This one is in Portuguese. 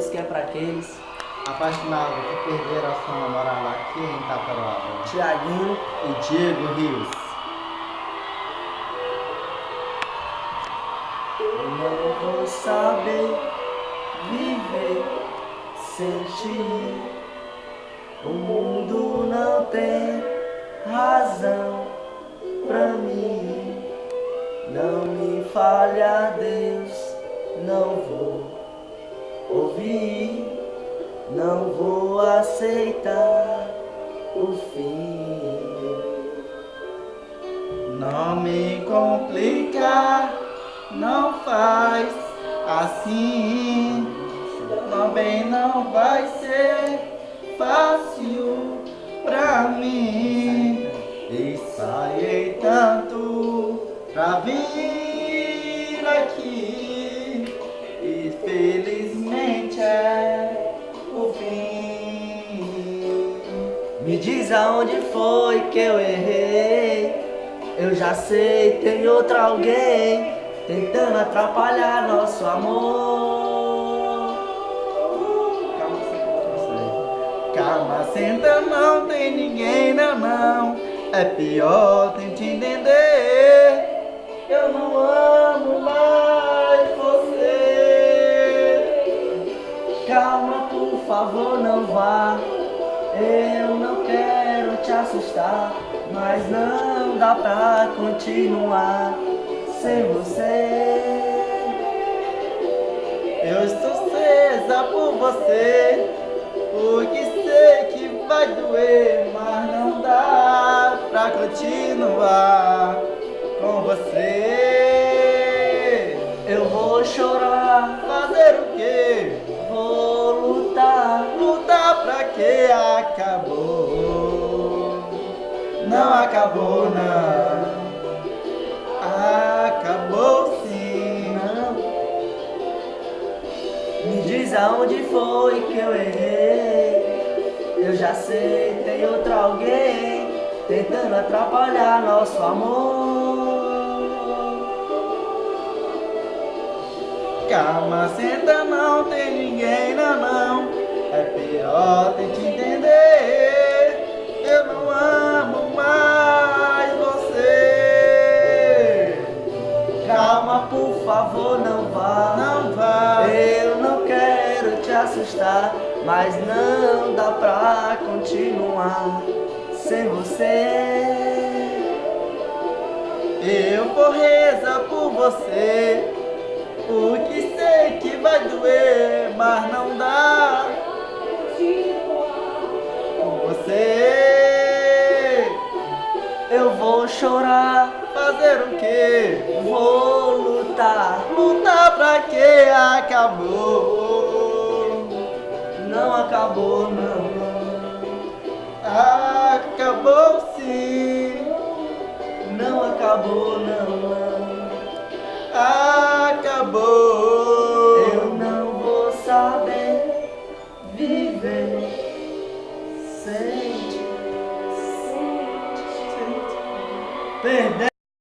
música é pra aqueles apaixonados que perderam a sua namorada aqui em Itaperuaba. Tiaguinho E Diego Rios. Eu não vou saber viver sem ti. O mundo não tem razão pra mim. Não me falha, Deus, não vou ouvir, não vou aceitar o fim. Não me complica, não faz assim. Também não vai ser fácil pra mim. Ensaiei tanto pra vir aqui, e felizmente é o fim. Me diz aonde foi que eu errei. Eu já sei, tem outro alguém tentando atrapalhar nosso amor. Calma, senta, não tem ninguém, não. É pior, tente entender. Eu não amo mais você. Calma, por favor, não vá. Eu não quero te assustar, mas não dá pra continuar sem você. Eu estou presa por você, porque sei que vai doer, mas não dá pra continuar com você. Eu vou chorar, Fazer o quê? vou lutar. Lutar pra quê? Acabou. Não acabou, não. Acabou sim. Não. Me diz aonde foi que eu errei. Eu já sei, tem outro alguém tentando atrapalhar nosso amor. Calma, senta, não tem ninguém, não. É pior, tente entender. Eu não amo mais você. Calma, por favor, não vá. Não vá. Eu não quero te assustar, mas não dá pra continuar sem você. Eu vou rezar por você, porque sei que vai doer, mas não dá. Com você. Eu vou chorar, Fazer o quê? vou lutar. Lutar pra quê? Acabou. Não acabou, não. Acabou sim. Não acabou, não. Acabou. Eu não vou saber viver sem ti. Perder.